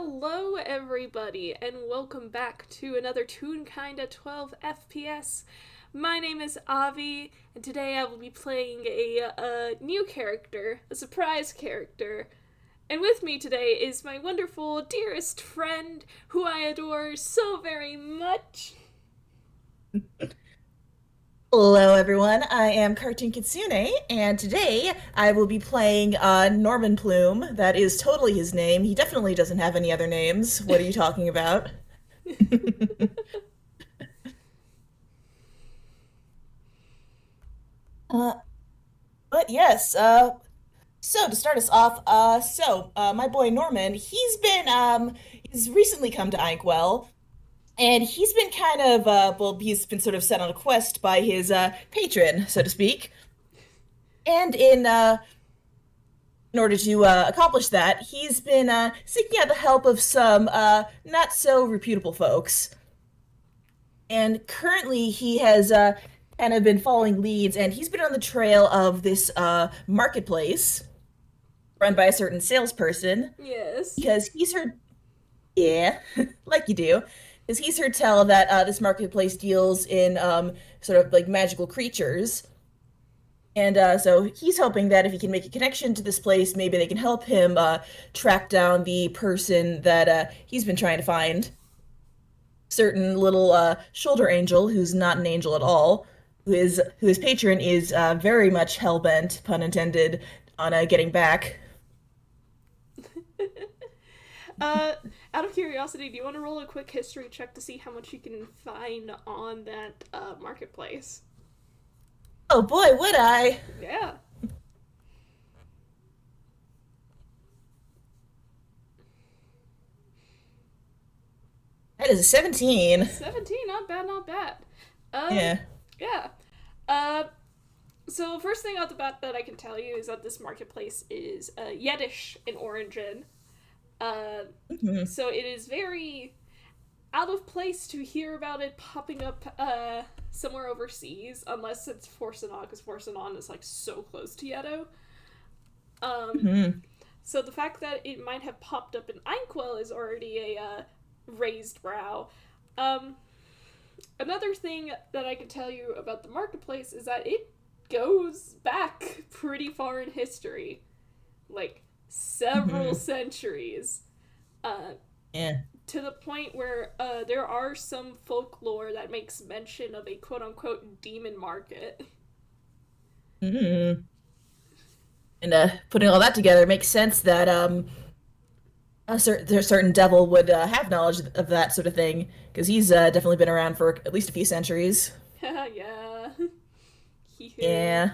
Hello, everybody, and welcome back to another Toonkind at 12 FPS. My name is Avi, and today I will be playing a new character, a surprise character. And with me today is my wonderful, dearest friend, who I adore so very much. Hello, everyone. I am Cartoon Kitsune, and today I will be playing Norman Plume. That is totally his name. He definitely doesn't have any other names. What are you talking about? Uh, but yes, so to start us off, my boy Norman, he's recently come to Einquell, and he's been he's been sort of set on a quest by his patron, so to speak. And in order to accomplish that, he's been seeking out the help of some not so reputable folks. And currently, he has kind of been following leads, and he's been on the trail of this marketplace run by a certain salesperson Yes. because he's heard, yeah, like you do, because he's heard tell that this marketplace deals in sort of like magical creatures. And so he's hoping that if he can make a connection to this place, maybe they can help him track down the person that he's been trying to find. Certain little shoulder angel, who's not an angel at all, who his patron is very much hell bent, pun intended, on getting back. Uh, Out of curiosity, do you want to roll a quick history check to see how much you can find on that marketplace? Oh boy, would I? Yeah. That is a 17. 17, not bad, not bad. Um, Yeah. yeah. Uh, so first thing out the bat that I can tell you is that this marketplace is Yiddish in origin. Uh, Mhm. so it is very out of place to hear about it popping up somewhere overseas, unless it's Forsanon, because Forsanon is like so close to Yedo. Um, Mhm. so the fact that it might have popped up in Einquell is already a raised brow. Um, Another thing that I can tell you about the marketplace is that it goes back pretty far in history, like several Mhm. centuries, uh, Yeah. to the point where there are some folklore that makes mention of a quote unquote demon market. Mhm. And putting all that together makes sense that there's a certain devil would have knowledge of that sort of thing because he's definitely been around for at least a few centuries. Yeah. Hee. Yeah.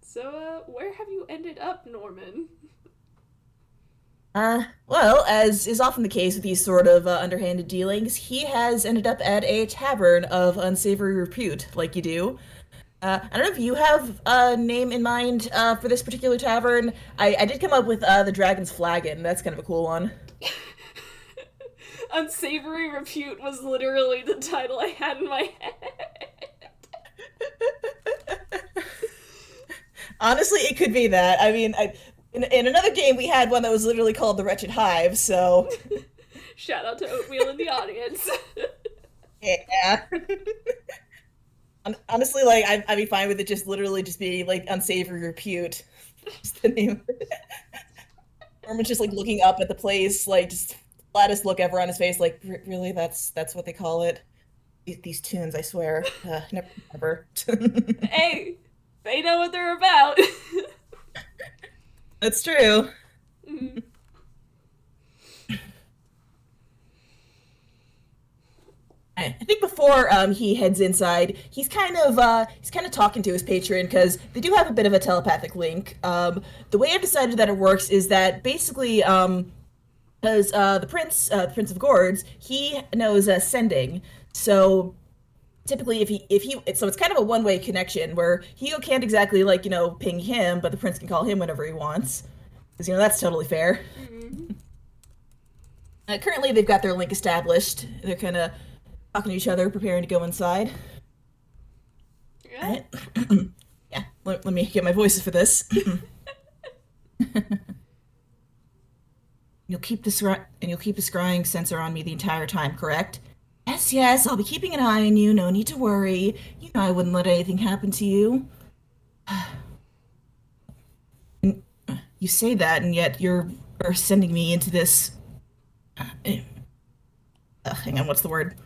So, where have you ended up, Norman? Well, as is often the case with these sort of underhanded dealings, he has ended up at a tavern of unsavory repute, like you do. I don't know if you have a name in mind for this particular tavern. I did come up with the Dragon's Flagon. That's kind of a cool one. Unsavory repute was literally the title I had in my head. Honestly, it could be that. I mean, in another game, we had one that was literally called the Wretched Hive, so Shout out to Oatmeal in the audience. yeah. Honestly, like I'd be fine with it just literally just being like unsavory repute. Just the name. Norman's just like looking up at the place, like just flattest look ever on his face, like really, that's what they call it. These tunes, I swear, never, never. Hey, they know what they're about. That's true. Mhm. I think before he heads inside, he's kind of talking to his patron because they do have a bit of a telepathic link. The way I've decided that it works is that basically because the Prince of Gourds, he knows sending. So typically, so it's kind of a one-way connection where he can't exactly like ping him, but the prince can call him whenever he wants because that's totally fair. Mhm. Currently, they've got their link established. They're kind of talking to each other, preparing to go inside. All Yeah. right. Yeah, let me get my voices for this. You'll keep the scrying sensor on me the entire time, correct? Yes, yes, I'll be keeping an eye on you. No need to worry. You know I wouldn't let anything happen to you. And you say that, and yet are sending me into this. Uh, hang on, what's the word?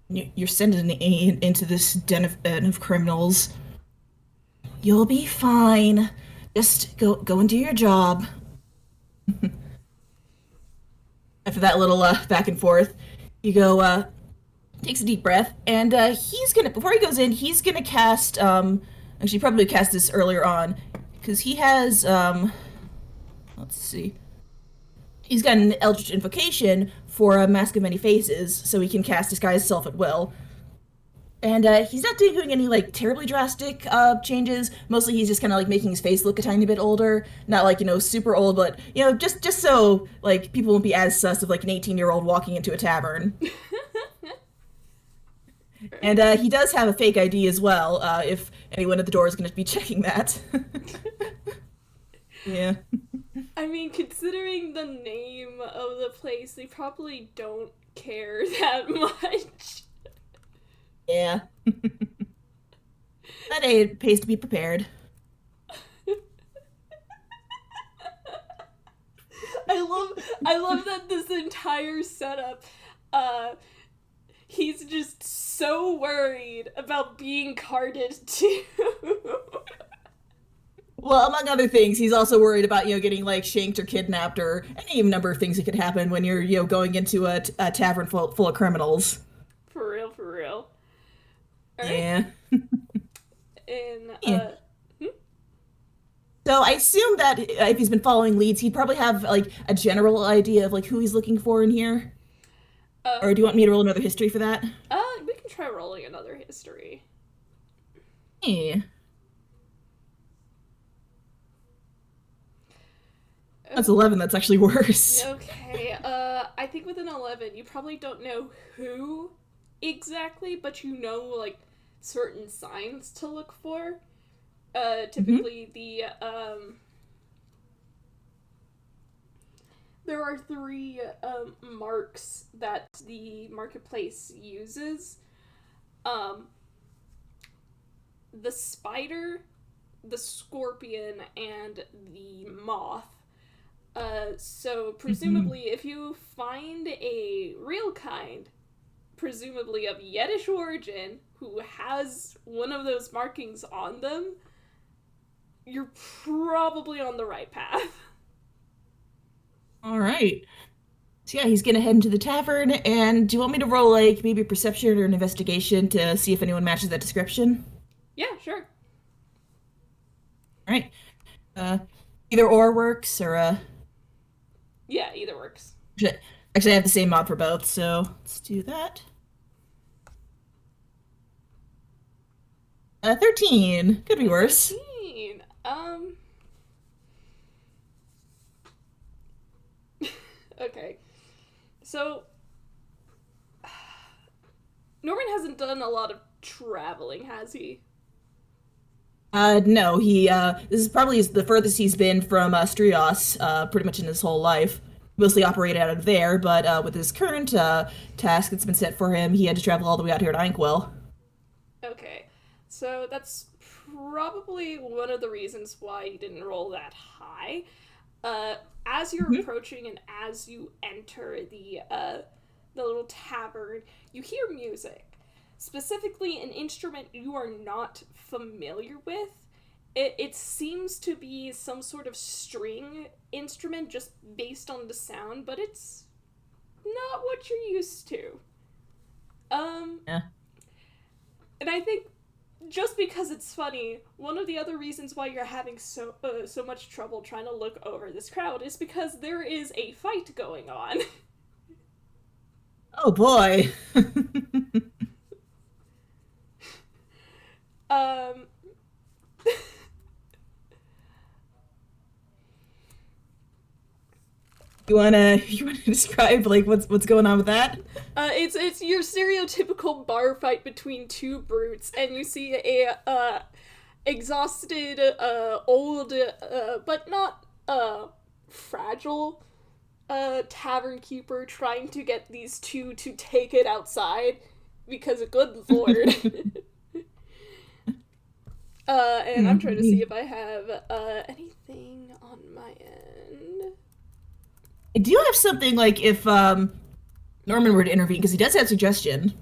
You're sending me into this den of criminals. You'll be fine. Just go and do your job. After that little back and forth, you go takes a deep breath, and he's gonna before he goes in, he's gonna cast actually probably cast this earlier on because he has let's see, he's got an Eldritch Invocation for a Mask of Many Faces, so he can cast disguise self at will. And he's not doing any like terribly drastic changes. Mostly, he's just kind of like making his face look a tiny bit older, not like super old, but just so like people won't be as sus of like an 18-year-old walking into a tavern. And he does have a fake ID as well. If anyone at the door is going to be checking that. Yeah. I mean, considering the name of the place, they probably don't care that much. Yeah. But hey, it pays to be prepared. I love that this entire setup, he's just so worried about being carded too. Well, among other things, he's also worried about getting like shanked or kidnapped or any number of things that could happen when you're going into a tavern full of criminals. For real, for real. All right. Yeah. And Yeah. So I assume that if he's been following leads, he'd probably have like a general idea of like who he's looking for in here. Or do you want me to roll another history for that? We can try rolling another history. Yeah. That's 11. That's actually worse. Okay. I think with an 11, you probably don't know who exactly, but you know like certain signs to look for. Typically there are three marks that the marketplace uses. The spider, the scorpion, and the moth. So presumably if you find a real kind, presumably of Yiddish origin, who has one of those markings on them, you're probably on the right path. All right. So yeah, he's gonna head into the tavern. And do you want me to roll like maybe a perception or an investigation to see if anyone matches that description? Yeah, sure. All right. Uh, Either or works, or Yeah, either works. actually, I have the same mod for both, so let's do that. 13. Could be worse. 13. Okay. So Norman hasn't done a lot of traveling, has he? No, this is probably the furthest he's been from Strios, pretty much in his whole life. Mostly operated out of there, but with his current task that's been set for him, he had to travel all the way out here to Einquell. Okay. So that's probably one of the reasons why you didn't roll that high. As you're approaching and as you enter the little tavern, you hear music. Specifically, an instrument you are not familiar with. It seems to be some sort of string instrument just based on the sound, but it's not what you're used to. Yeah. And I think just because it's funny, one of the other reasons why you're having so much trouble trying to look over this crowd is because there is a fight going on. Oh boy. um You wanna describe like what's going on with that? it's your stereotypical bar fight between two brutes, and you see a exhausted old but not fragile a tavern keeper trying to get these two to take it outside because, good lord. And I'm trying to see if I have anything on my end. I do have something like if Norman were to intervene, because he does have suggestion.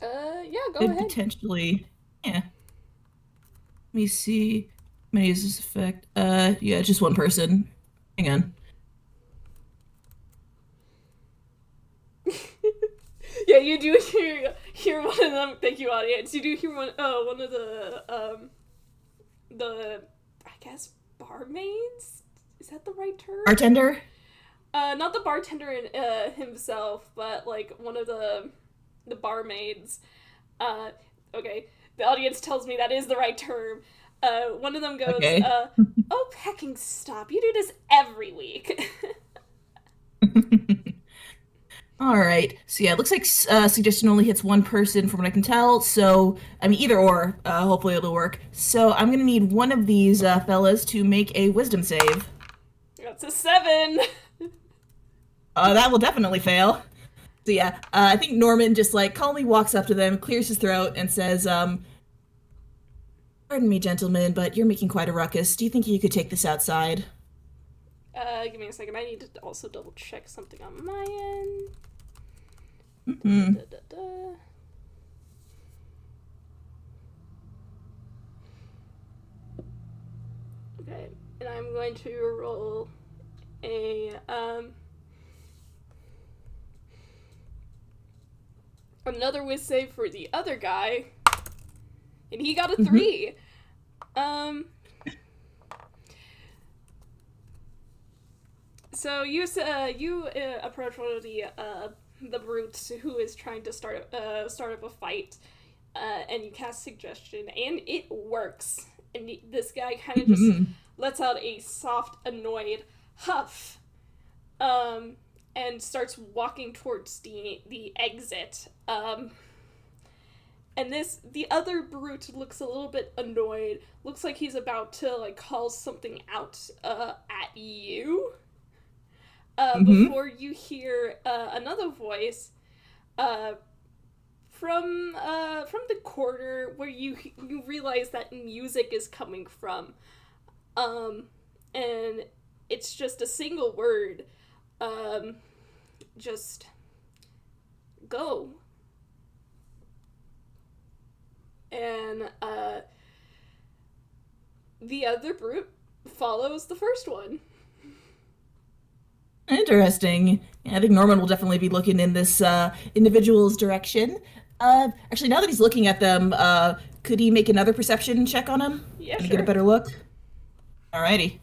Yeah, go Could ahead. potentially, yeah. Let me see. Many use this effect. Yeah, just one person. Hang on. Yeah, you do hear one of them. Thank you, audience. You do hear one of the I guess barmaids. Is that the right term? Bartender? Not the bartender himself, but like one of the barmaids. Okay, the audience tells me that is the right term. One of them goes, Okay. "Oh, pecking stop! You do this every week." All right. So yeah, it looks like suggestion only hits one person from what I can tell. So I mean, either or. Hopefully it'll work. So I'm gonna need one of these fellas to make a wisdom save. That's a 7. That will definitely fail. So yeah, I think Norman just like calmly walks up to them, clears his throat, and says, "Pardon me, gentlemen, but you're making quite a ruckus. Do you think you could take this outside?" Give me a second. I need to also double check something on my end. Mm-hmm. Okay, and I'm going to roll a another whiz save for the other guy, and he got a 3. So you approach one of the brutes who is trying to start up a fight, and you cast suggestion, and it works. And this guy kind of just lets out a soft, annoyed huff, and starts walking towards the exit. And the other brute looks a little bit annoyed. Looks like he's about to like call something out at you. Before you hear another voice from the corner where you realize that music is coming from, and it's just a single word, just go. And the other brute follows the first one. Interesting. Yeah, I think Norman will definitely be looking in this individual's direction. Actually, now that he's looking at them, could he make another perception check on him? Yeah, Can he sure. get a better look? Alrighty.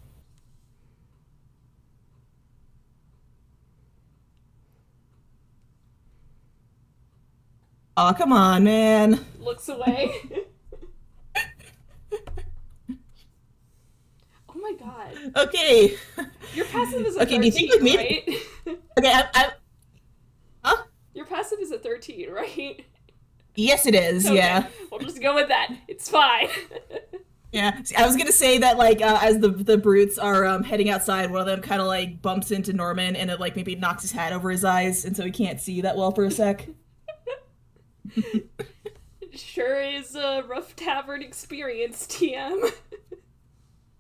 Oh, come on, man. Looks away. Oh my god. Okay. Your passive is a Okay, 13, do you think like maybe? right? Okay, huh? Your passive is a 13, right? Yes, it is. Okay, Yeah. we'll just go with that. It's fine. Yeah. See, I was gonna say that like as the brutes are heading outside, one of them kind of like bumps into Norman and it like maybe knocks his hat over his eyes, and so he can't see that well for a sec. Sure is a rough tavern experience, TM.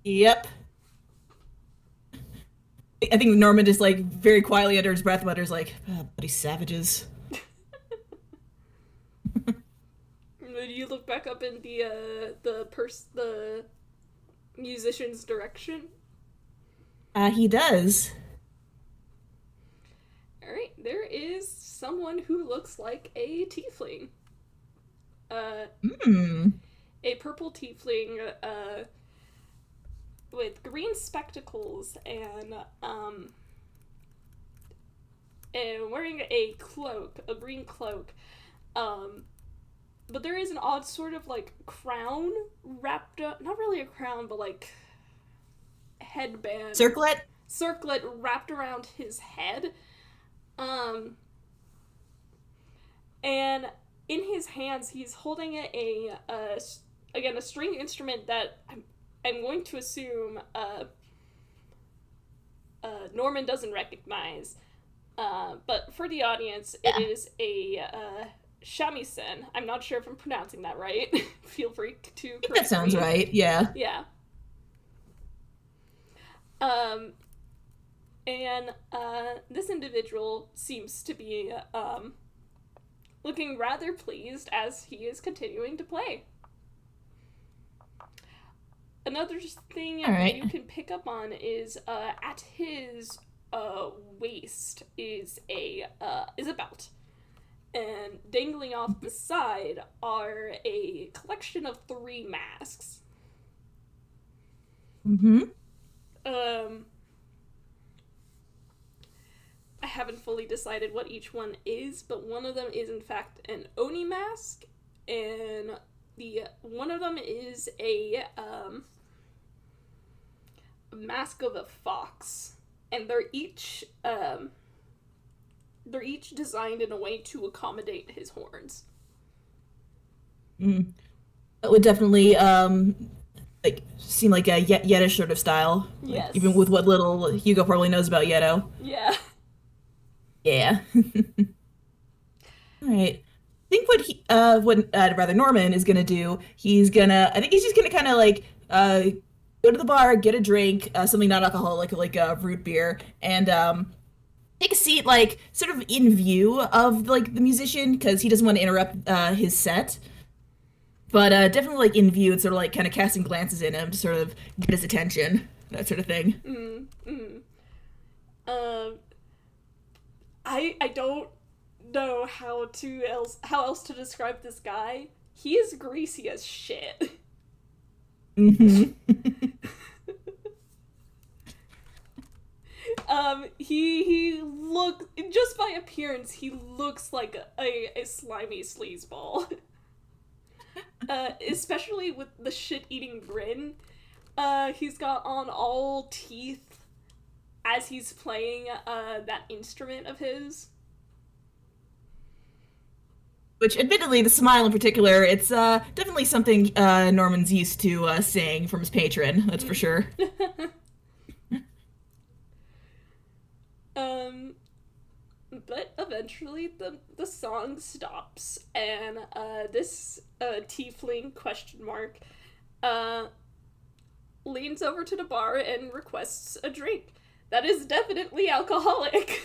Yep. I think Norman just like very quietly under his breath mutters like, oh, bloody savages. You look back up in the musician's direction. He does. Alright, there is someone who looks like a tiefling. A purple tiefling, with green spectacles and wearing a green cloak. But there is an odd sort of like crown wrapped up, not really a crown, but like headband. Circlet Wrapped around his head. And in his hands, he's holding a string instrument that I'm going to assume Norman doesn't recognize. But for the audience, it Yeah, is a shamisen. I'm not sure if I'm pronouncing that right. Feel free to I think that correct sounds me. right. Yeah. Yeah. Um, and this individual seems to be looking rather pleased as he is continuing to play. Another thing All you right. can pick up on is at his waist is a belt, and dangling off the side are a collection of three masks. Mm-hmm. Um, I haven't fully decided what each one is, but one of them is in fact an oni mask, and the one of them is a mask of a fox, and they're each designed in a way to accommodate his horns. Mm. That would definitely like seem like a Yetish sort of style. Like even with Yes. what little Hugo probably knows about Yeto. Yeah. Yeah. All right. I think what rather Norman is gonna do, I think he's just gonna kind of like go to the bar, get a drink, something not alcoholic, like a root beer, and take a seat, like sort of in view of like the musician, because he doesn't want to interrupt his set, but definitely like in view and sort of like kind of casting glances at him to sort of get his attention, that sort of thing. Mm, mm. Um, I don't know how else to describe this guy. He is greasy as shit. Hmm. He look just by appearance he looks like a slimy sleazeball. Especially with the shit eating grin. He's got on all teeth as he's playing that instrument of his. Which, admittedly, the smile in particular, it's definitely something Norman's used to seeing from his patron. That's for sure. um, but eventually the song stops, and this tiefling question mark uh, leans over to the bar and requests a drink. That is definitely alcoholic.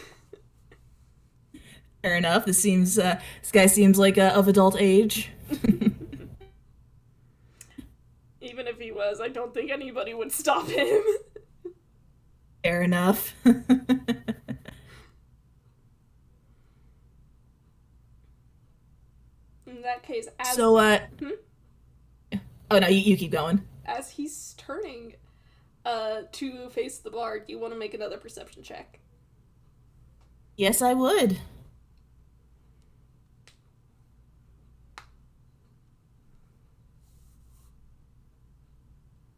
Fair enough. This guy seems like of adult age. Even if he was, I don't think anybody would stop him. Fair enough. In that case, So, oh no, you keep going. as he's turning to face the bar, do you want to make another perception check? Yes, I would.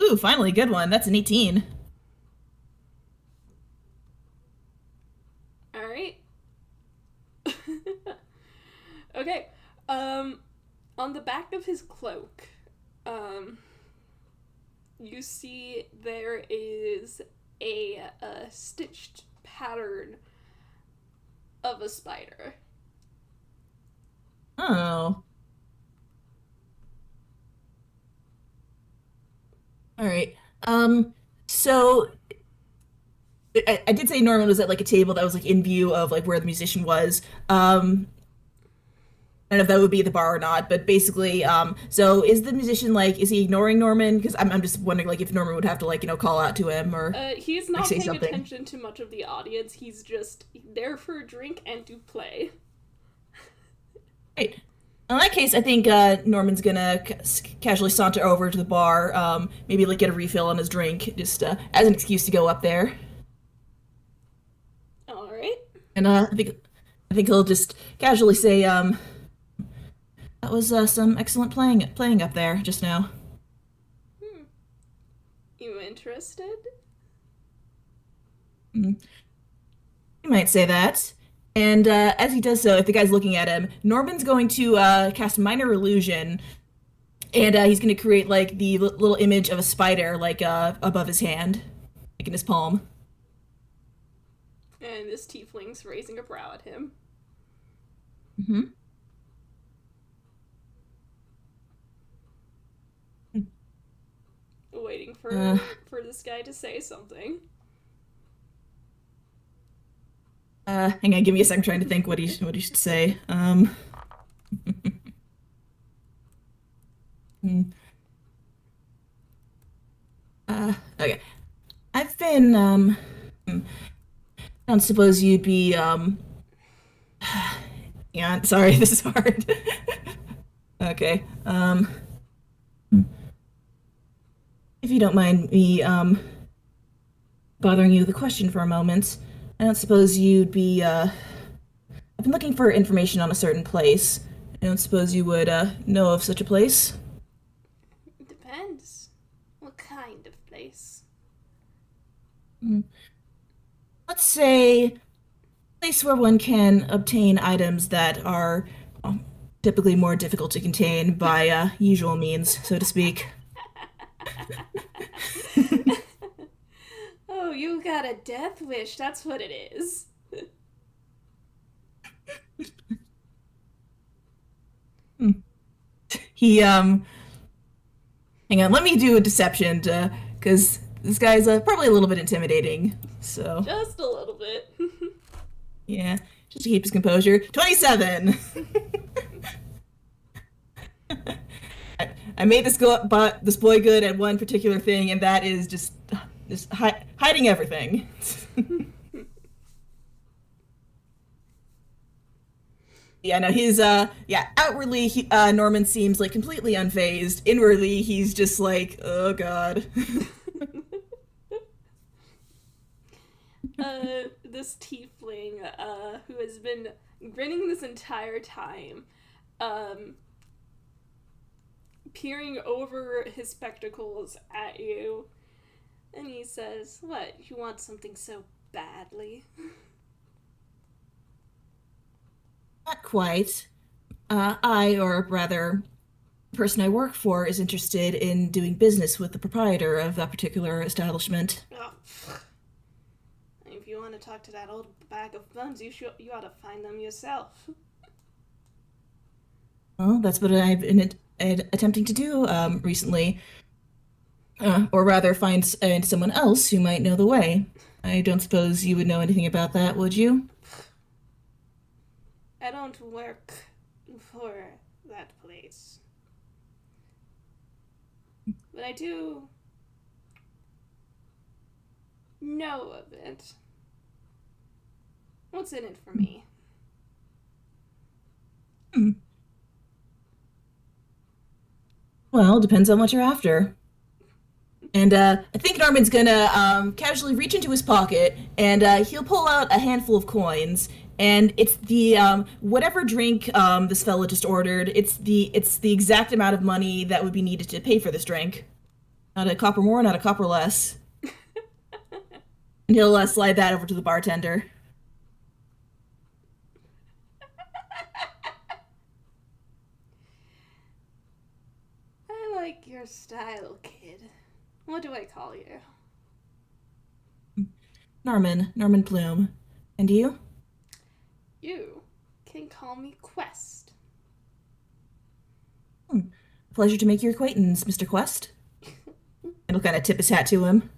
Ooh, finally, a good one. That's an 18. All right. Okay. Um, on the back of his cloak, um, you see there is a stitched pattern of a spider. Oh, all right. So I did say Norman was at like a table that was like in view of like where the musician was. I don't know if that would be the bar or not, but basically, so is the musician like, is he ignoring Norman? Because I'm just wondering like if Norman would have to like, call out to him or He's like not say paying something. attention to much of the audience. He's just there for a drink and to play. Right. In that case, I think Norman's gonna casually saunter over to the bar, maybe like get a refill on his drink, just as an excuse to go up there. All right. And I think he'll just casually say, that was some excellent playing up there just now. Hmm. You interested? Mm, you might say that. And as he does so, if the guy's looking at him, Norman's going to cast minor illusion, and he's going to create like the little image of a spider like above his hand, like in his palm. And this tiefling's raising a brow at him, Mm-hmm. waiting Uh, for this guy to say something. Hang on, give me a second, trying to think what he should say. Hmm, okay. I've been, I don't suppose you'd be, yeah, sorry, this is hard. Okay. If you don't mind me, bothering you with a question for a moment, I don't suppose you'd be, I've been looking for information on a certain place. I don't suppose you would, know of such a place? It depends. What kind of place? Hmm. Let's say a place where one can obtain items that are typically more difficult to contain by usual means, so to speak. Oh, you got a death wish. That's what it is. Hmm. He hang on, let me do a deception to, because this guy's probably a little bit intimidating. So Just a little bit. yeah, just to keep his composure. 27. I made this boy good at one particular thing, and that is just hiding everything. Yeah, no, he's yeah, outwardly Norman seems like completely unfazed. Inwardly, he's just like, oh god. This tiefling, who has been grinning this entire time, um, peering over his spectacles at you, and he says, "What? You want something so badly?" Not quite. Or rather, the person I work for is interested in doing business with the proprietor of that particular establishment. Oh, if you want to talk to that old bag of bones, you ought to find them yourself. Well, that's what I've been attempting to do recently. Or rather, find someone else who might know the way. I don't suppose you would know anything about that, would you? I don't work for that place, but I do know of it. What's in it for me? Hmm. Well, depends on what you're after. And I think Norman's gonna casually reach into his pocket and he'll pull out a handful of coins. And it's the whatever drink this fella just ordered. It's the exact amount of money that would be needed to pay for this drink. Not a copper more, not a copper less. And he'll slide that over to the bartender. I like your style, kid. What do I call you? Norman Plume. And you? You can call me Quest. Hmm. Pleasure to make your acquaintance, Mr. Quest. And he'll kind of tip his hat to him.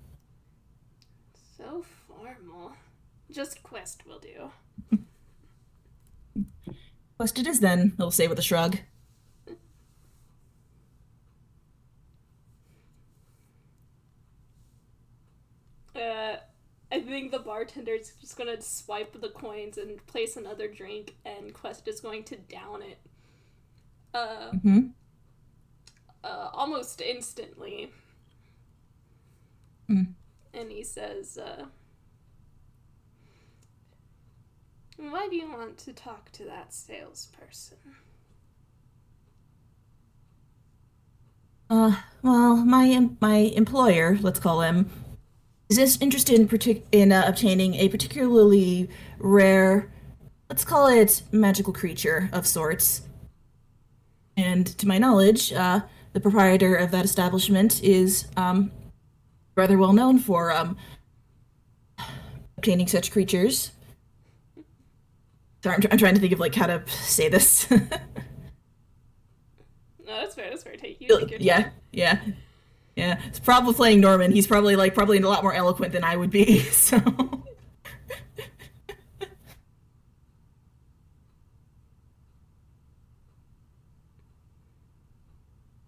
So formal. Just Quest will do. Quest it is then, he'll say with a shrug. Uh, I think the bartender's just gonna swipe the coins and place another drink, and Quest is going to down it. Uh, Mm-hmm. Almost instantly. Mm. And he says, "Why do you want to talk to that salesperson?" Well, my employer, let's call him, is this interested in obtaining a particularly rare, let's call it magical creature of sorts. And to my knowledge, the proprietor of that establishment is rather well known for obtaining such creatures. Sorry, I'm trying to think of like how to say this. No, that's fair. That's fair. Take your Yeah, time. yeah, yeah. It's probably playing Norman. He's probably a lot more eloquent than I would be. So,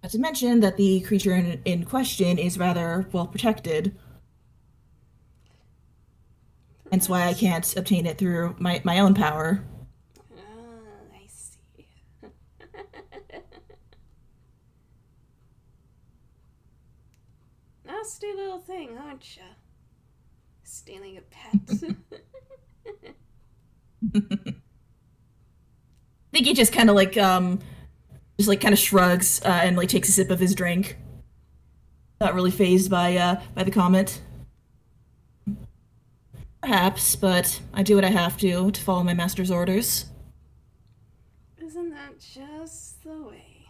not to mention that the creature in question is rather well protected. Hence why I Perhaps. can't obtain it through my own power. Ah, I see. Nasty little thing, aren't you? Stealing a pet. I think he just kind of just like kind of shrugs and like takes a sip of his drink. Not really phased by the comment. Perhaps, but I do what I have to follow my master's orders. Isn't that just the way?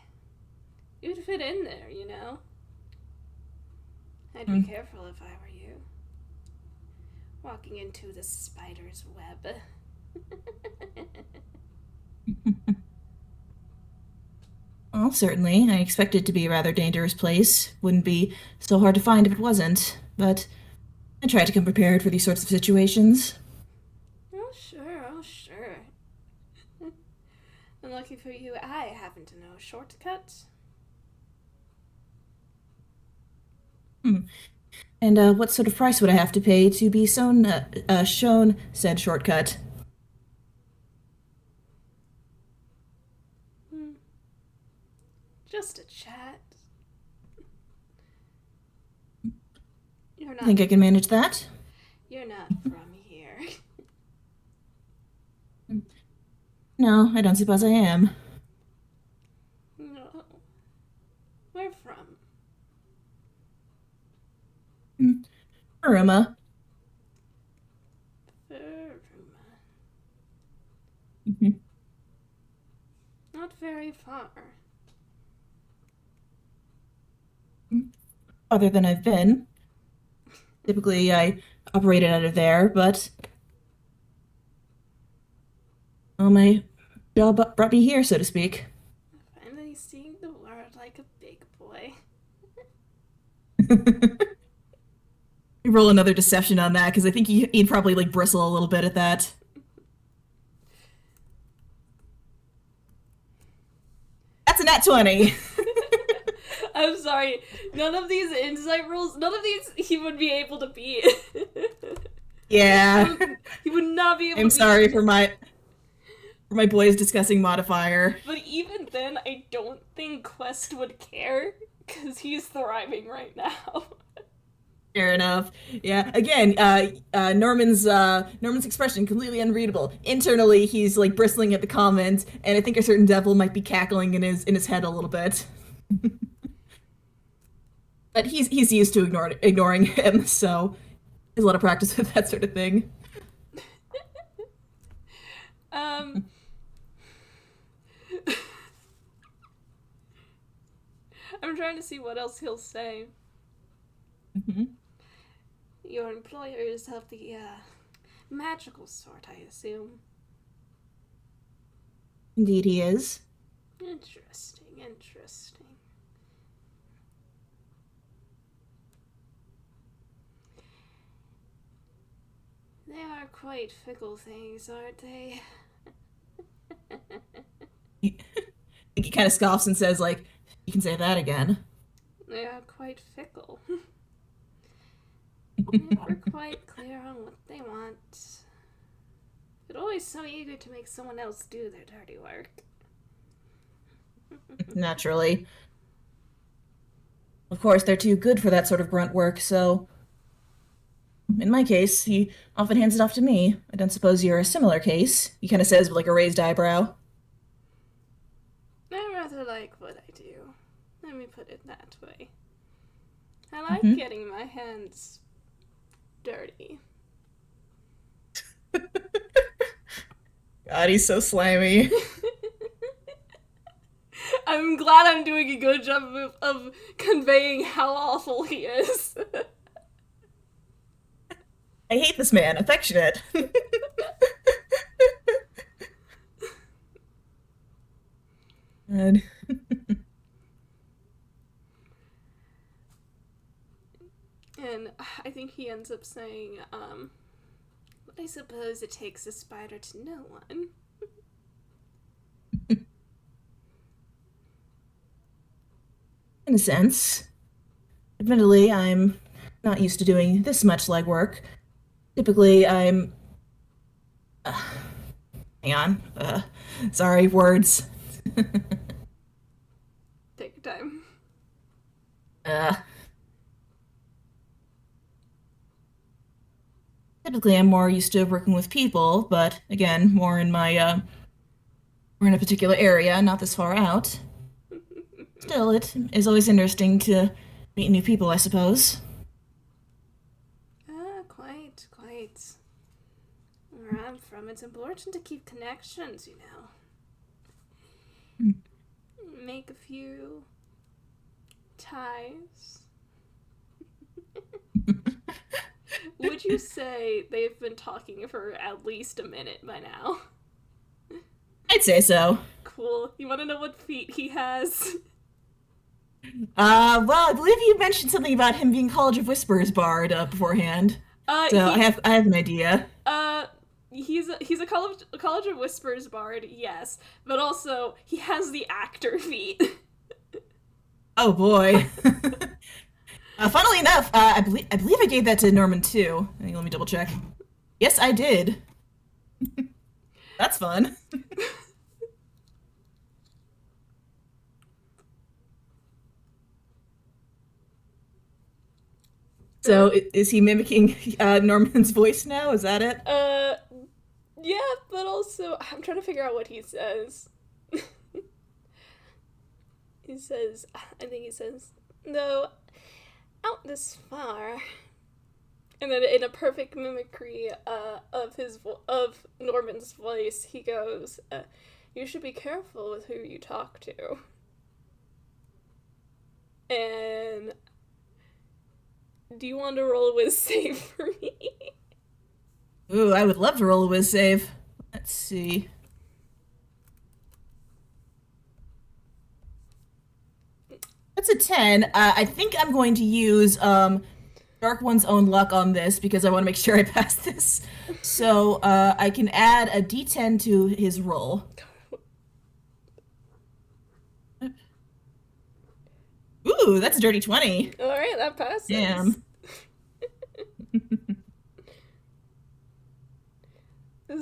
You'd fit in there, you know? I'd be Hmm. careful if I were you. Walking into the spider's web. Well, certainly. I expect it to be a rather dangerous place. Wouldn't be so hard to find if it wasn't. But I try to come prepared for these sorts of situations. Oh, sure, oh, sure. And lucky for you, I happen to know a shortcut. Hmm. And what sort of price would I have to pay to be shown said shortcut? Hmm. Just a chat. You're I not. think I can manage that. You're not from here. No, I don't suppose I am. No. Where from? Hmm. Aruma. Veruma. Mhm. Not very far. Other than I've been. Typically, I operated out of there, but well, my job brought me here, so to speak. Finally seeing the world like a big boy. Roll another deception on that because I think he'd probably like bristle a little bit at that. That's a nat 20. I'm sorry. None of these insight rolls, none of these he would be able to beat. Yeah. He would not be able I'm to sorry beat. for my boy's discussing modifier. But even then, I don't think Quest would care because he's thriving right now. Fair enough. Yeah. Again, Norman's expression completely unreadable. Internally, he's like bristling at the comment, and I think a certain devil might be cackling in his head a little bit. But he's used to ignoring him, so there's a lot of practice with that sort of thing. um, I'm trying to see what else he'll say. Mhm. Your employer is of the magical sort, I assume. Indeed, he is. Interesting, interesting. They are quite fickle things, aren't they? He kind of scoffs and says, like, "You can say that again." They are quite fickle. Never quite clear on what they want. But always so eager to make someone else do their dirty work. Naturally. Of course, they're too good for that sort of grunt work, so in my case, he often hands it off to me. I don't suppose you're a similar case. He kind of says with like a raised eyebrow. I rather like what I do. Let me put it that way. I like Hmm. getting my hands dirty. God, he's so slimy. I'm glad I'm doing a good job of conveying how awful he is. I hate this man. Affectionate. God. And I think he ends up saying, I suppose it takes a spider to know one. In a sense. Admittedly, I'm not used to doing this much legwork. Typically, I'm. Hang on. Sorry, words. Take your time. Uh, Typically, I'm more used to working with people, but again, more in a particular area, not this far out. Still, it is always interesting to meet new people, I suppose. Quite. Where I'm from, it's important to keep connections, you know. Make a few ties. Would you say they've been talking for at least a minute by now? I'd say so. Cool. You want to know what feat he has? Well, I believe you mentioned something about him being College of Whispers bard beforehand. So I have an idea. He's a College of Whispers bard, yes, but also he has the actor feat. Oh boy. Funnily enough, I believe I gave that to Norman too. Let me double check. Yes, I did. That's fun. So is he mimicking Norman's voice now? Is that it? Yeah, but also I'm trying to figure out what he says. He says, though out this far, and then in a perfect mimicry of Norman's voice, he goes, "You should be careful with who you talk to." And do you want to roll a whiz save for me? Ooh, I would love to roll a whiz save. Let's see. That's a 10. I think I'm going to use Dark One's own luck on this because I want to make sure I pass this. So I can add a d10 to his roll. Ooh, that's a dirty 20. All right, that passes. Damn.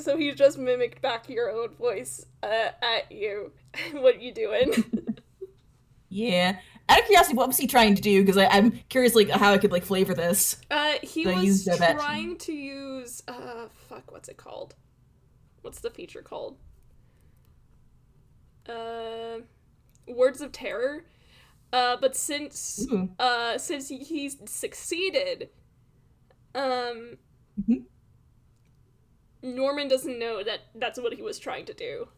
So he just mimicked back your own voice at you. What are you doing? Yeah. Out of curiosity, what was he trying to do? Because I'm curious, like, how I could like flavor this. He So I was used that. trying to use what's it called? What's the feature called? Words of Terror. But since he's succeeded, Mhm. Norman doesn't know that that's what he was trying to do.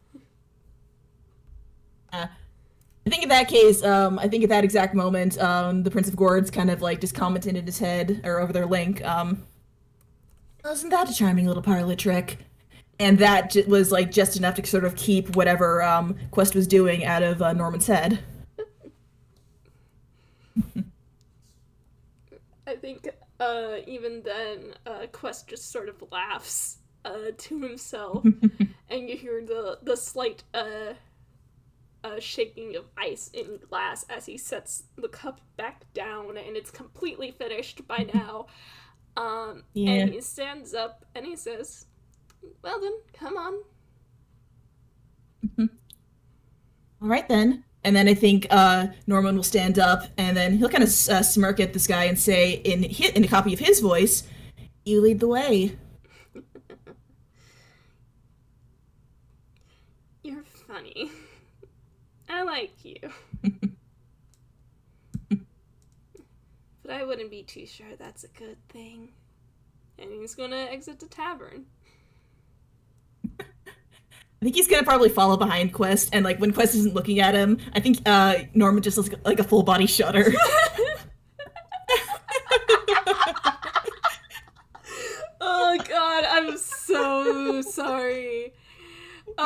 I think in that case, I think at that exact moment, the Prince of Gourds kind of like just commented in his head or over their link, wasn't that a charming little parlor trick? And that was like just enough to sort of keep whatever Quest was doing out of Norman's head. I think even then, Quest just sort of laughs to himself, and you hear the slight shaking of ice in glass as he sets the cup back down, and it's completely finished by now. Yeah. And he stands up and he says, "Well then, come on." All right then. And then I think Norman will stand up, and then he'll kind of smirk at this guy and say, in a copy of his voice, "You lead the way." You're funny. I like you. But I wouldn't be too sure that's a good thing. And he's gonna exit the tavern. I think he's gonna probably follow behind Quest, and like when Quest isn't looking at him, I think Norman just looks like a full body shudder.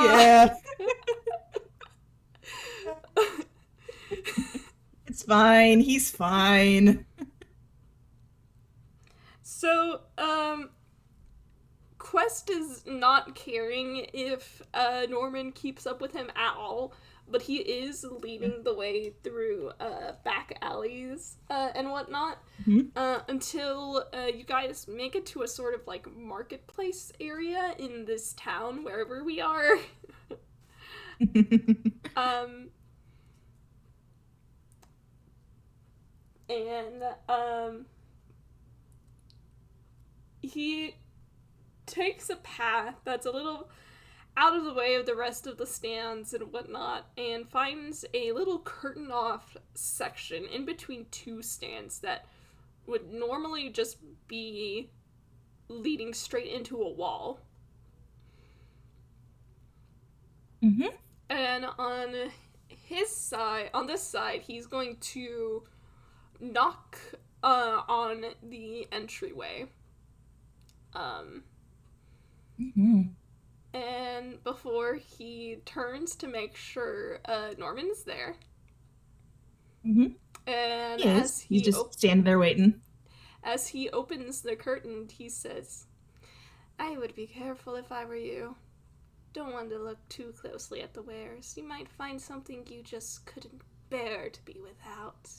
Yeah. It's fine. He's fine. So, Quest is not caring if Norman keeps up with him at all, but he is leading the way through back alleys and whatnot Mhm. until you guys make it to a sort of like marketplace area in this town, wherever we are. um, and he takes a path that's a little out of the way of the rest of the stands and whatnot, and finds a little curtain off section in between two stands that would normally just be leading straight into a wall. Mm-hmm. And on this side, he's going to knock on the entryway. Mm-hmm. And before he turns to make sure Norman's there. Mm-hmm. And He is. He's just standing there waiting. As he opens the curtain, he says, "I would be careful if I were you. Don't want to look too closely at the wares. You might find something you just couldn't bear to be without."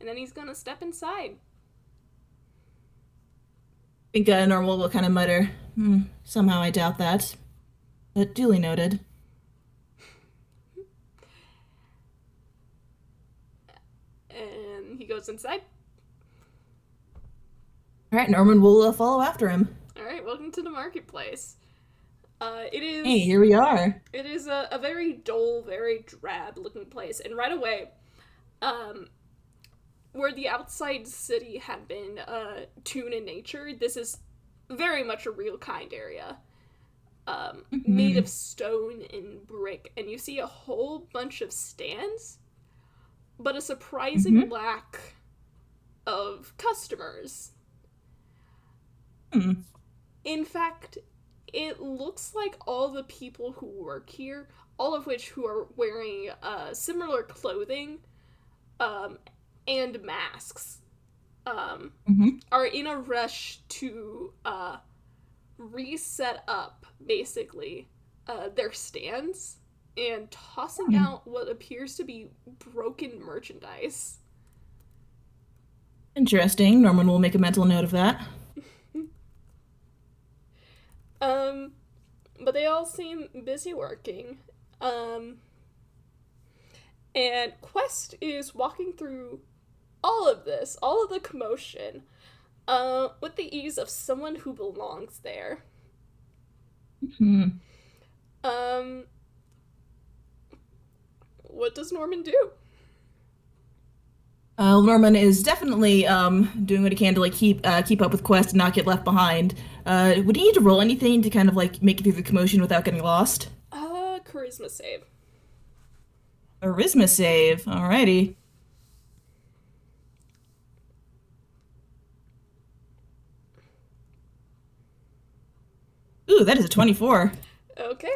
And then he's gonna step inside. I think Normal will kind of mutter, somehow I doubt that. But duly noted. And he goes inside. All right, Norman will follow after him. Alright, welcome to the marketplace. It is. Hey, here we are. It is a very dull, very drab looking place. And right away, where the outside city had been Toon in nature, this is very much a real kind area. Made of stone and brick. And you see a whole bunch of stands, but a surprising lack of customers. In fact, it looks like all the people who work here, all of which who are wearing similar clothing and masks, are in a rush to reset up, basically, their stands and tossing out what appears to be broken merchandise. Interesting. Norman will make a mental note of that. But they all seem busy working. And Quest is walking through all of this, all of the commotion, with the ease of someone who belongs there. What does Norman do? Norman is definitely doing what he can to like keep up with Quest and not get left behind. Would he need to roll anything to kind of like make it through the commotion without getting lost? Charisma save. Charisma save. Alrighty. Ooh, that is a 24. Okay.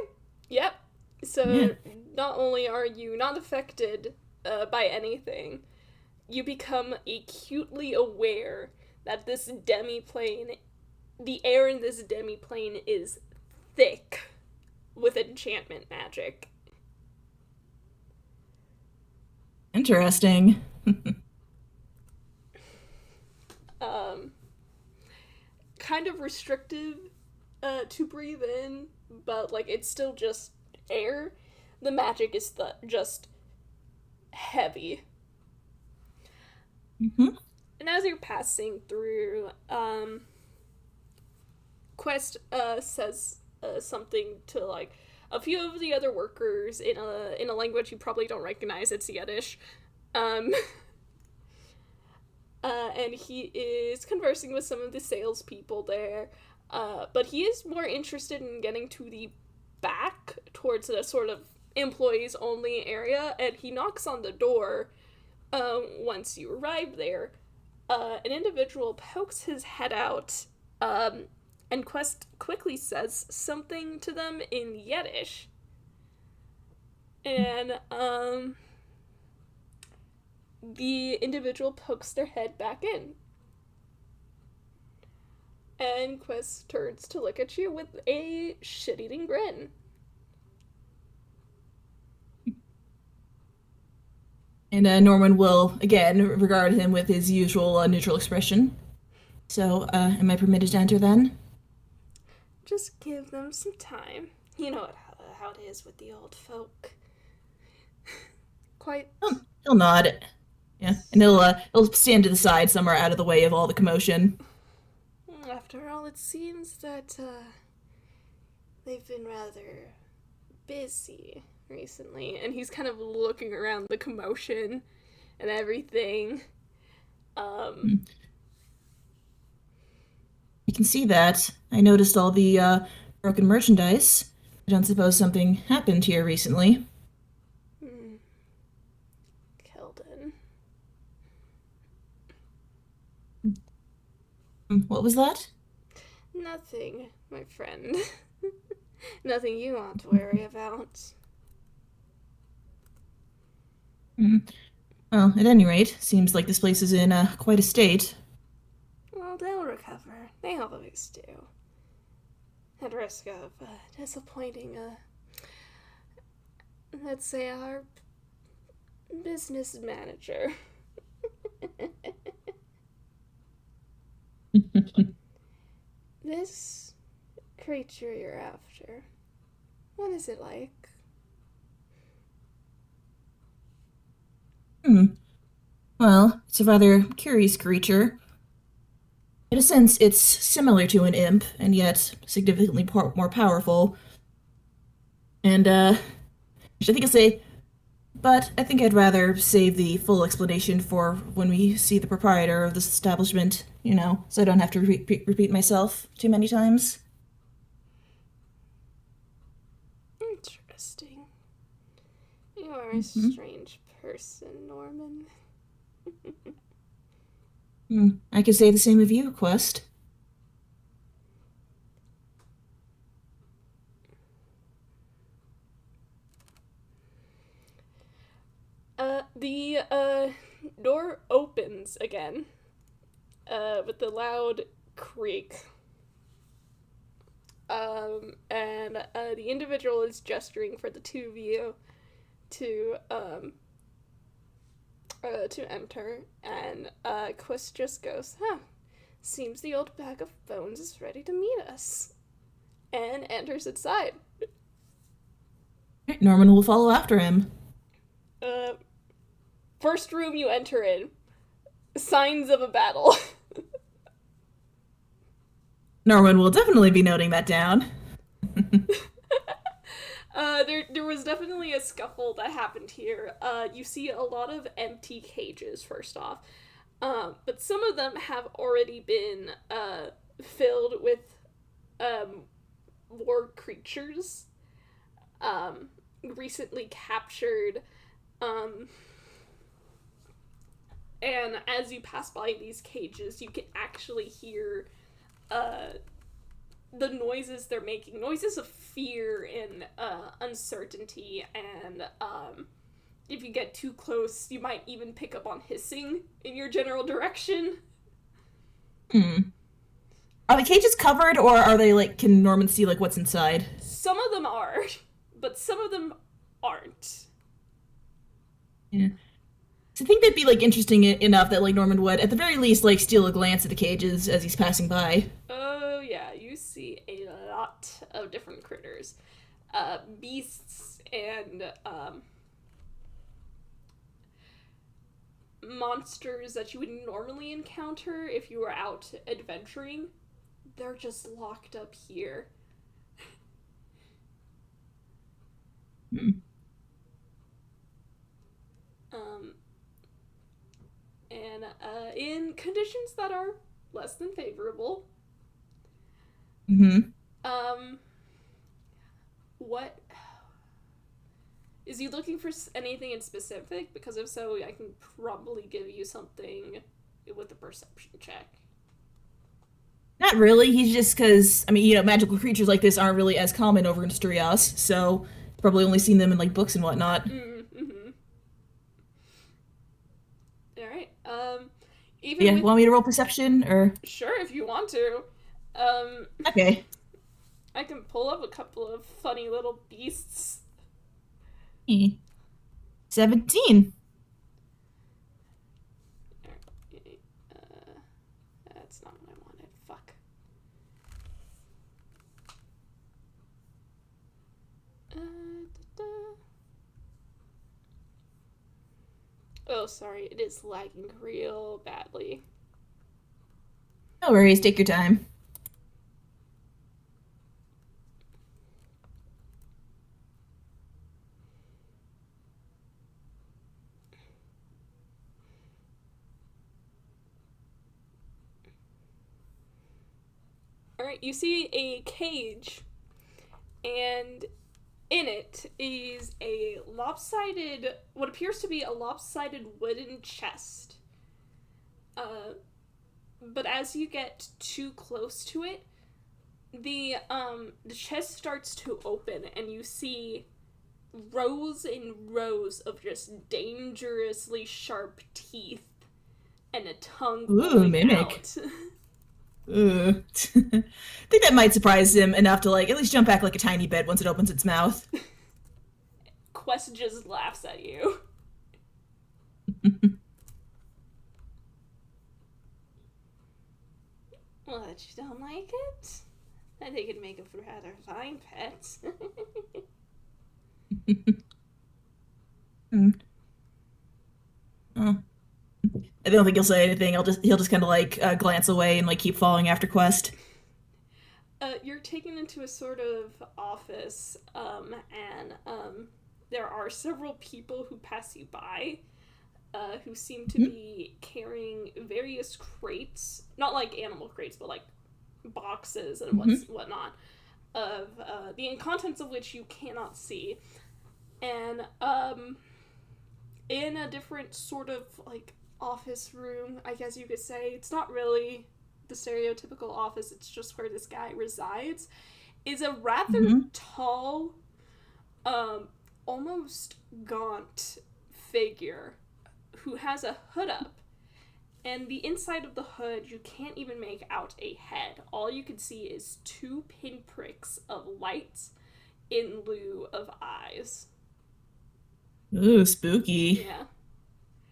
Yep. So not only are you not affected by anything, you become acutely aware that this demiplane, the air in this demiplane is thick with enchantment magic. Interesting. Kind of restrictive to breathe in, but like it's still just air. The magic is just heavy. And as you're passing through, Quest says something to like a few of the other workers in a language you probably don't recognize. It's Yiddish. And he is conversing with some of the salespeople there. But he is more interested in getting to the back towards the sort of employees only area, and he knocks on the door once you arrive there. An individual pokes his head out, and Quest quickly says something to them in Yiddish. And the individual pokes their head back in. And Quest turns to look at you with a shit-eating grin. And Norman will again regard him with his usual neutral expression. So, am I permitted to enter then? Just give them some time. You know how it is with the old folk. Quite. He'll nod. Yeah, and he'll stand to the side somewhere out of the way of all the commotion. After all, it seems that they've been rather busy recently, and he's kind of looking around the commotion and everything. You can see that. I noticed all the broken merchandise. I don't suppose something happened here recently. Keldon. What was that? Nothing, my friend. Nothing you ought to worry about. Well, at any rate, seems like this place is in quite a state. Well, they'll recover. They always do. At risk of disappointing, let's say, our business manager. This creature you're after, what is it like? Well, it's a rather curious creature. In a sense, it's similar to an imp, and yet significantly more powerful. And, I think I'll say, but I think I'd rather save the full explanation for when we see the proprietor of this establishment, so I don't have to repeat myself too many times. Interesting. You are a strange person, Norman. I could say the same of you, Quest. The door opens again, with the loud creak. And the individual is gesturing for the two of you to enter, and Quist just goes, seems the old bag of bones is ready to meet us, and enters inside. Norman will follow after him. First room you enter in, signs of a battle. Norman will definitely be noting that down. There was definitely a scuffle that happened here. You see a lot of empty cages, first off. But some of them have already been filled with more creatures. Recently captured. And as you pass by these cages, you can actually hear the noises they're making. Noises of fear and uncertainty, and if you get too close, you might even pick up on hissing in your general direction. Are the cages covered, or are they, can Norman see, what's inside? Some of them are, but some of them aren't. Yeah. So I think that'd be, interesting enough that, Norman would, at the very least, steal a glance at the cages as he's passing by. Oh, yeah, you see a lot of different critters. Beasts and, monsters that you would normally encounter if you were out adventuring. They're just locked up here. And in conditions that are less than favorable. What is he looking for? Anything in specific? Because if so, I can probably give you something with a perception check. Not really. He's just because, magical creatures like this aren't really as common over in Strias, so probably only seen them in like books and whatnot. Mm-hmm. All right. Even Yeah, with want me to roll perception or sure if you want to. Um, okay. I can pull up a couple of funny little beasts. Hmm. 17. Alright, that's not what I wanted. Fuck. Da-da. Oh, sorry. It is lagging real badly. No worries, take your time. Alright, you see a cage, and in it is a lopsided, what appears to be a lopsided wooden chest. Uh, but as you get too close to it, the chest starts to open, and you see rows and rows of just dangerously sharp teeth and a tongue Ooh, pulling mimic. out. Ooh. I think that might surprise him enough to like at least jump back like a tiny bit once it opens its mouth. Quest just laughs at you. What, you don't like it? I think it'd make a rather fine pet. Hmm. Oh. I don't think he'll say anything. He'll just kind of like glance away and like keep following after Quest. You're taken into a sort of office, and there are several people who pass you by, who seem to Mhm. be carrying various crates, not like animal crates, but like boxes and Mhm. whatnot, of the contents of which you cannot see, and in a different sort of like office room, I guess you could say. It's not really the stereotypical office, it's just where this guy resides. Is a rather Mhm. tall, um, almost gaunt figure who has a hood up. And the inside of the hood, you can't even make out a head. All you can see is two pinpricks of light in lieu of eyes. Ooh, spooky. Yeah.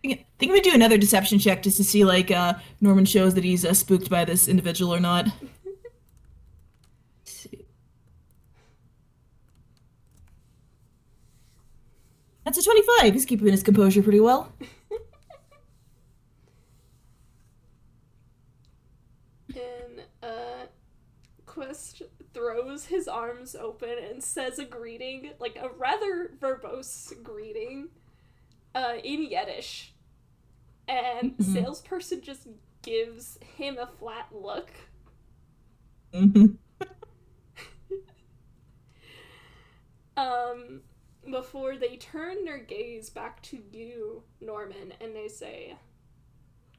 Think we do another deception check just to see like Norman shows that he's spooked by this individual or not. That's a 25. He's keeping his composure pretty well. And Quest throws his arms open and says a greeting, like a rather verbose greeting, in Yiddish. And Mhm. Salesperson just gives him a flat look. Mhm. um, Before they turn their gaze back to you, Norman, and they say,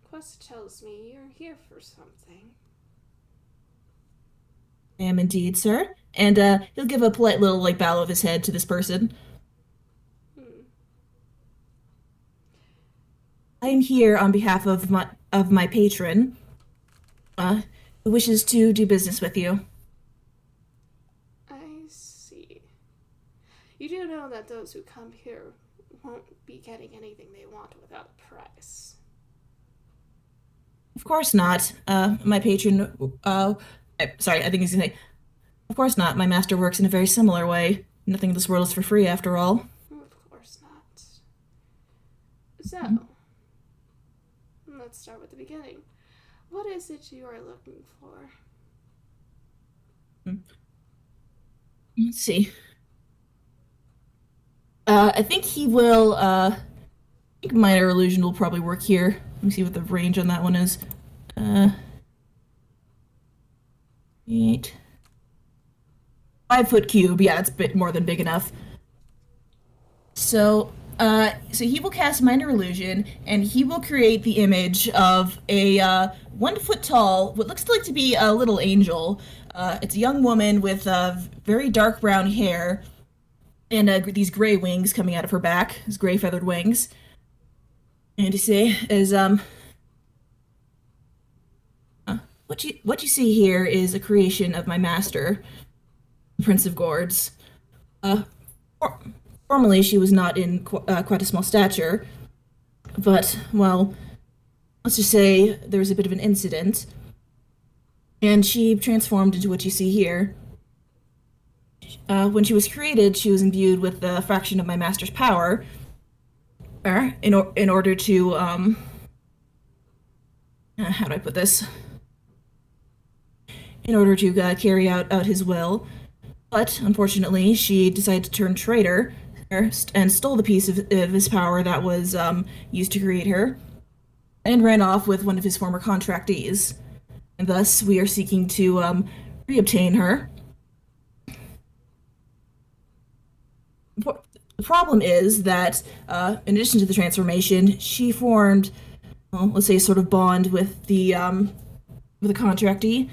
Quest tells me you're here for something. I am indeed, sir. And he'll give a polite little like bow of his head to this person. Hmm. I am here on behalf of my patron, who wishes to do business with you. I see. You do know that those who come here won't be getting anything they want without a price. Of course not. My patron. Sorry, I think he's gonna say. Of course not. My master works in a very similar way. Nothing in this world is for free, after all. Of course not. So, let's start with the beginning. What is it you are looking for? Let's see. I think he will. I think minor illusion will probably work here. Let me see what the range on that one is. Uh, 8. 5 foot cube. Yeah, that's a bit more than big enough. So he will cast minor illusion, and he will create the image of a 1 foot tall, what looks like to be a little angel. It's a young woman with very dark brown hair, and these gray wings coming out of her back, these gray feathered wings. And you see is what you see here is a creation of my master, the Prince of Gourds. Uh, for- Formerly she was not in quite a small stature, but well, let's just say there was a bit of an incident, and she transformed into what you see here. When she was created, she was imbued with a fraction of my master's power, in order to how do I put this? In order to carry out his will. But unfortunately, she decided to turn traitor and stole the piece of his power that was used to create her, and ran off with one of his former contractees. And thus, we are seeking to reobtain her. The problem is that, in addition to the transformation, she formed, well, let's say, a sort of bond with the contractee,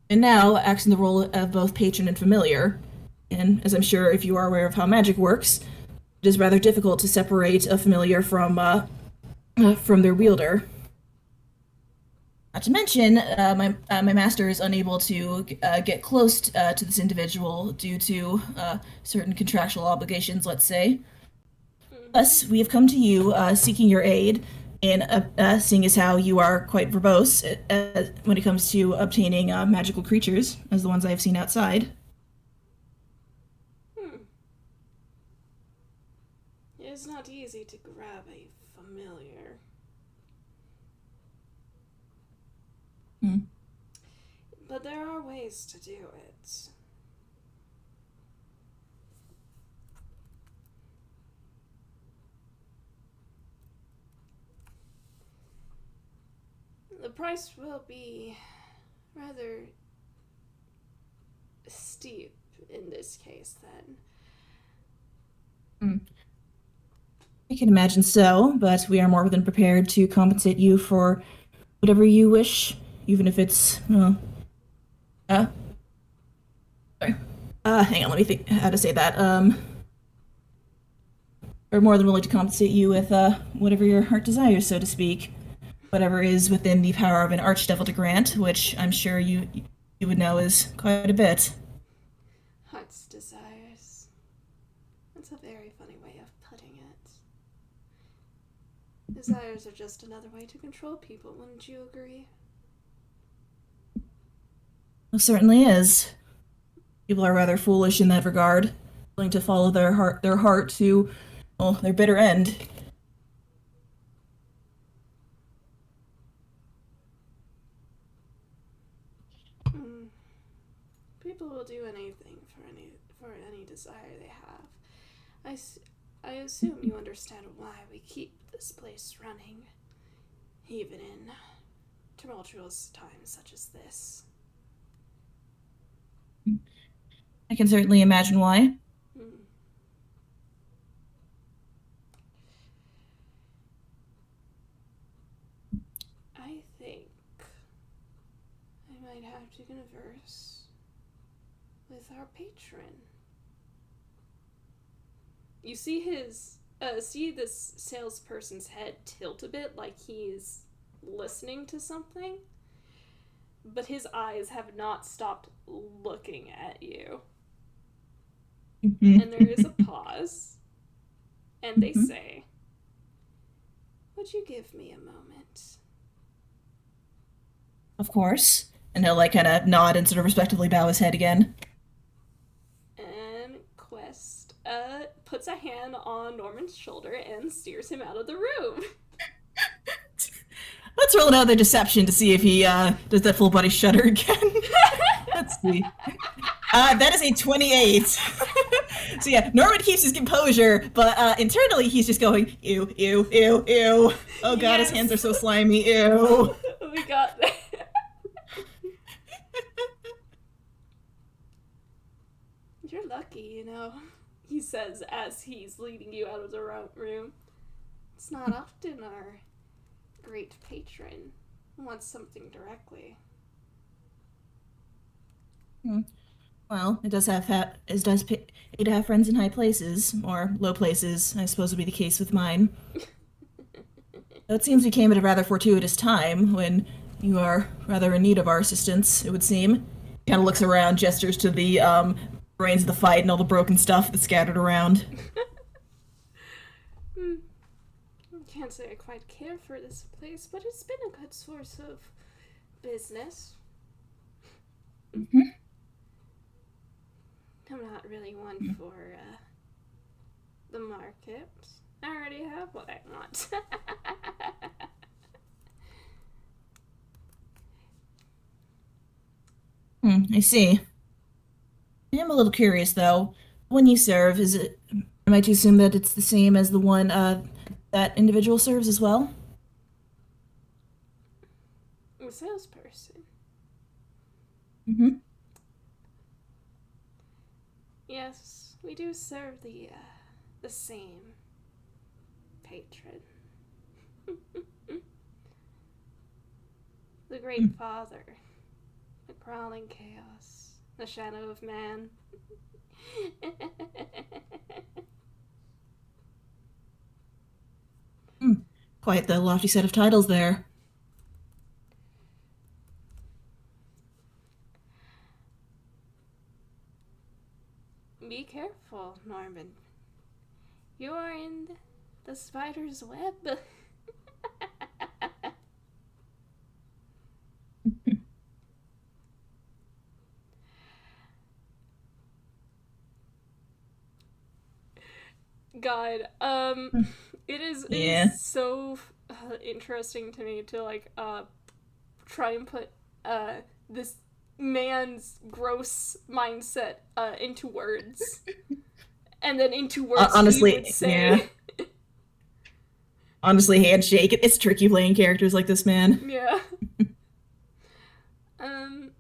and now acts in the role of both patron and familiar. And as I'm sure if you are aware of how magic works, it is rather difficult to separate a familiar from their wielder. Not to mention, my master is unable to get close to this individual due to certain contractual obligations, let's say. Thus, we have come to you seeking your aid in seeing as how you are quite verbose when it comes to obtaining magical creatures, as the ones I have seen outside. Hmm. It is not easy to grab a familiar. Hmm. But there are ways to do it. The price will be rather steep in this case, then. Hmm. I can imagine so, but we are more than prepared to compensate you for whatever you wish, even if it's, well, uh, sorry. Hang on, let me think how to say that. We're more than willing to compensate you with whatever your heart desires, so to speak. Whatever is within the power of an archdevil to grant, which I'm sure you would know is quite a bit. Heart's desires. That's a very funny way of putting it. Desires are just another way to control people, wouldn't you agree? It certainly is. People are rather foolish in that regard, willing to follow their heart to, well, their bitter end. Mm. People will do anything for any desire they have. I assume you understand why we keep this place running, even in tumultuous times such as this. I can certainly imagine why. Hmm. I think I might have to converse with our patron. You see this salesperson's head tilt a bit like he's listening to something, but his eyes have not stopped looking at you. And there is a pause, and they say, "Would you give me a moment?" Of course. And he'll like kind of nod and sort of respectfully bow his head again. And Quest puts a hand on Norman's shoulder and steers him out of the room. Let's roll another deception to see if he does that full body shudder again. Let's see. That is a 28. So yeah, Norman keeps his composure, but internally he's just going, ew, ew, ew, ew. Oh god, Yes. his hands are so slimy, ew. We got that. You're lucky, he says as he's leading you out of the room. It's not often our great patron wants something directly. Hmm. Well, it does pay to have friends in high places or low places. I suppose would be the case with mine. Though it seems we came at a rather fortuitous time when you are rather in need of our assistance. It would seem. Kind of looks around, gestures to the brains of the fight and all the broken stuff that's scattered around. Hmm. I can't say I quite care for this place, but it's been a good source of business. Hmm. I'm not really one for the market. I already have what I want. I see. I am a little curious though. When you serve, is it? Am I to assume that it's the same as the one that individual serves as well? I'm a salesperson. Hmm. Yes, we do serve the same patron. The Great Father, the crawling chaos, the shadow of man. Quite the lofty set of titles there. Be careful, Norman. You are in the spider's web. God, it is Yeah. so interesting to me to try and put this man's gross mindset into words, and then into words he would Honestly, yeah. say. Honestly, handshake. It's tricky playing characters like this man. Yeah. Um.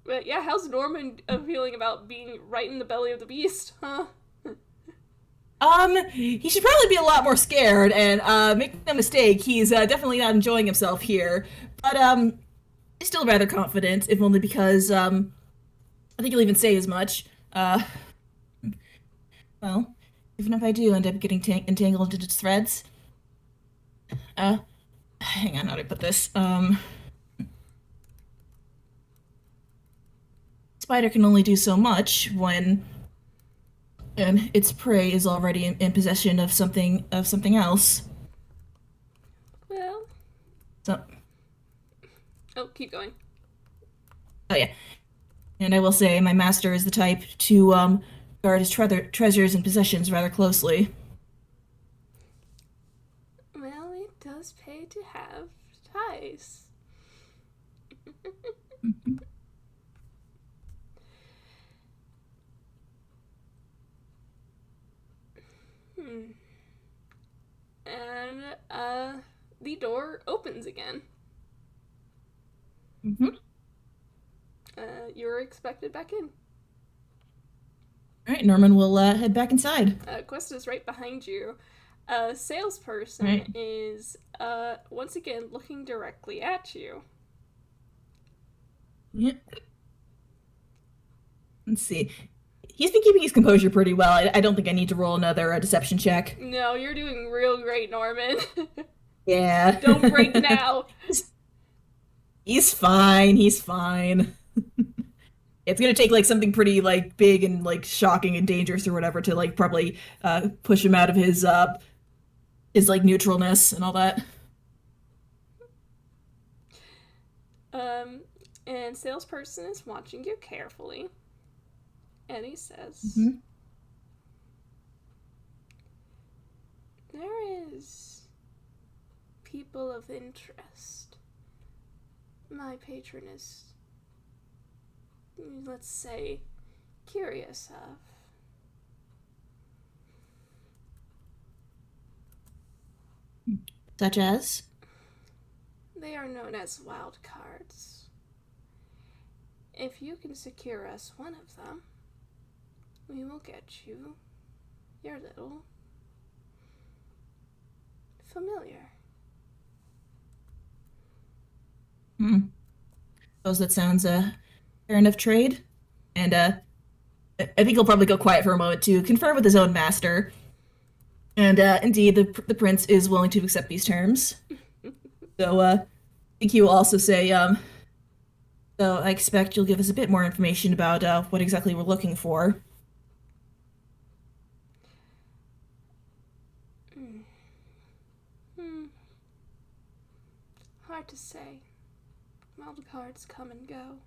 But yeah, how's Norman feeling about being right in the belly of the beast? Huh? He should probably be a lot more scared, and make no mistake, he's definitely not enjoying himself here. But he's still rather confident, if only because I think he'll even say as much. Well, even if I do end up getting entangled into its threads, uh, hang on, how do I put this? Spider can only do so much when and its prey is already in possession of something else. Well, So, oh, keep going. oh yeah, and I will say my master is the type to guard his treasures and possessions rather closely. Well, it does pay to have ties. Hmm. And the door opens again. Mm-hmm. You're expected back in. All right, Norman will head back inside. Quest is right behind you. All Salesperson right. is once again looking directly at you. Yeah. Let's see. He's been keeping his composure pretty well. I don't think I need to roll another deception check. No, you're doing real great, Norman. Yeah. Don't break now. he's, he's fine. He's fine. It's gonna take like something pretty like big and like shocking and dangerous or whatever to like probably push him out of his like neutralness and all that. Um, and salesperson is watching you carefully, and he says, Hmm. "There is people of interest. My patron is, let's say, curious of. Such as? They are known as wild cards. If you can secure us one of them, we will get you your little familiar." Hmm. Suppose that sounds Baron of Trade. And I think he'll probably go quiet for a moment to confer with his own master. And indeed, the prince is willing to accept these terms. So I think he will also say, so I expect you'll give us a bit more information about what exactly we're looking for. Hmm. Hard to say. Wild cards come and go,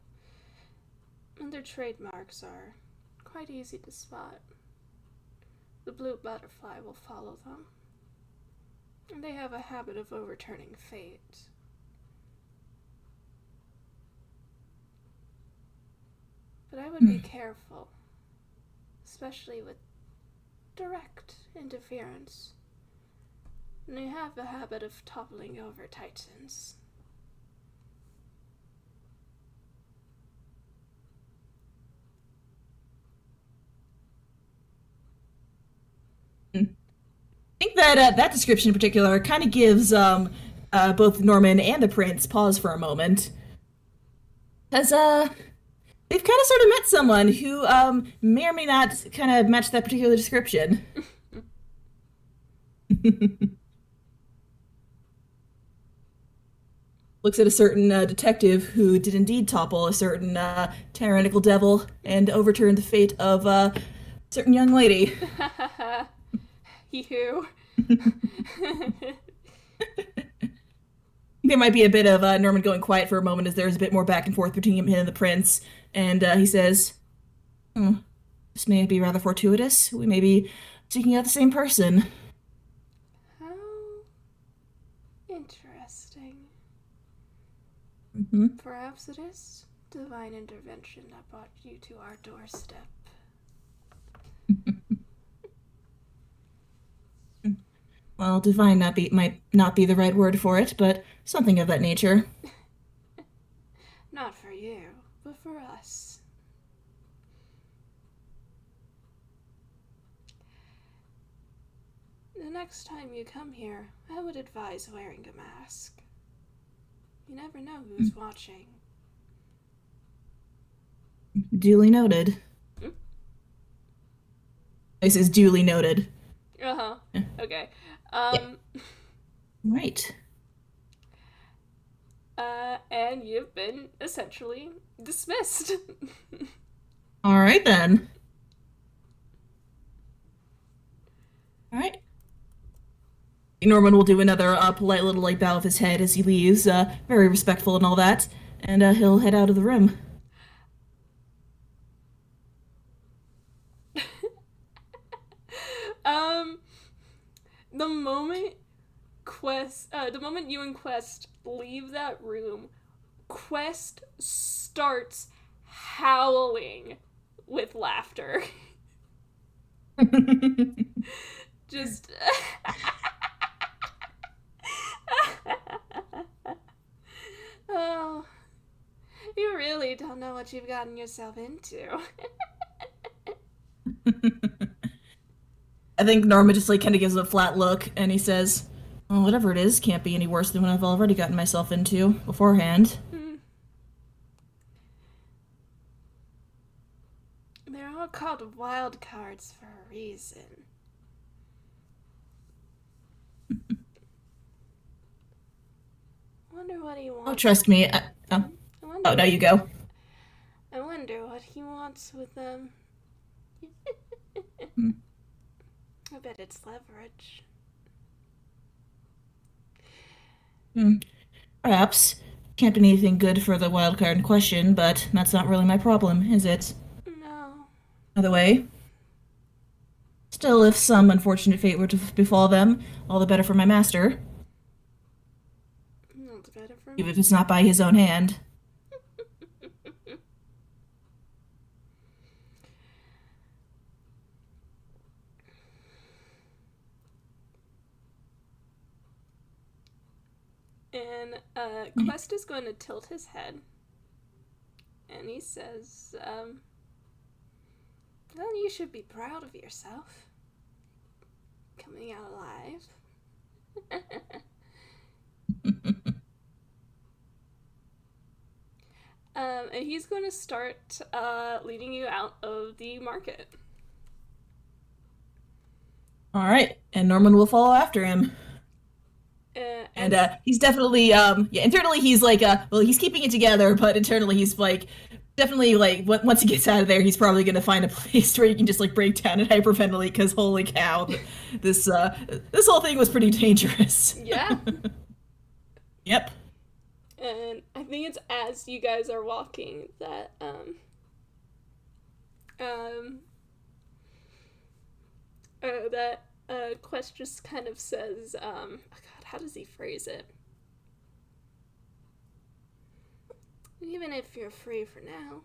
and their trademarks are quite easy to spot. The blue butterfly will follow them, and they have a habit of overturning fate. But I would be careful, especially with direct interference. And they have a habit of toppling over titans. I think that that description in particular kind of gives both Norman and the prince pause for a moment. Because they've kind of sort of met someone who may or may not kind of match that particular description. Looks at a certain detective who did indeed topple a certain tyrannical devil and overturn the fate of a certain young lady. You. There might be a bit of Norman going quiet for a moment as there's a bit more back and forth between him and the prince. And he says, this may be rather fortuitous. We may be seeking out the same person. How interesting. Mm-hmm. Perhaps it is divine intervention that brought you to our doorstep. Well, divine might not be the right word for it, but something of that nature. Not for you, but for us. The next time you come here, I would advise wearing a mask. You never know who's watching. Duly noted. This is duly noted. Uh-huh. Okay. Yeah. Right. And you've been essentially dismissed. All right then. All right. Norman will do another polite little like bow of his head as he leaves, very respectful and all that, and he'll head out of the room. um, the moment the moment you and Quest leave that room, Quest starts howling with laughter. Just. Oh, you really don't know what you've gotten yourself into. I think Norman just like kind of gives him a flat look, and he says, "Well, whatever it is, can't be any worse than what I've already gotten myself into beforehand." They're all called wild cards for a reason. I wonder what he wants. Oh, trust me. Oh, no, you go. I wonder what he wants with them. I bet it's leverage. Perhaps. Can't be anything good for the wild card in question, but that's not really my problem, is it? No. By the way, still, if some unfortunate fate were to befall them, all the better for my master. That's better for me. Even if it's not by his own hand. And Quest is going to tilt his head. And he says, well, you should be proud of yourself. Coming out alive. And he's going to start leading you out of the market. All right, and Norman will follow after him. And he's definitely internally he's like well, he's keeping it together, but internally he's like definitely like once he gets out of there, he's probably gonna find a place where he can just like break down and hyperventilate, because holy cow, this whole thing was pretty dangerous. Yeah. Yep. And I think it's as you guys are walking that Quest just kind of says, oh God, how does he phrase it? Even if you're free for now,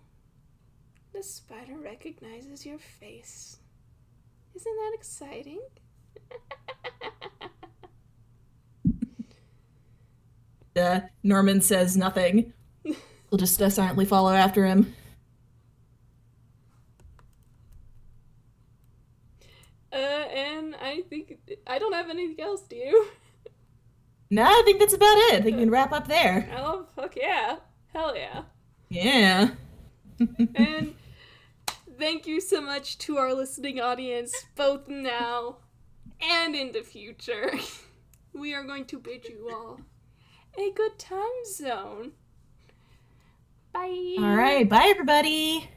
the spider recognizes your face. Isn't that exciting? Norman says nothing. We'll just silently follow after him. And I think I don't have anything else, do you? No, I think that's about it. I think we can wrap up there. Oh, fuck yeah. Hell yeah. Yeah. And thank you so much to our listening audience, both now and in the future. We are going to bid you all a good time zone. Bye. All right. Bye, everybody.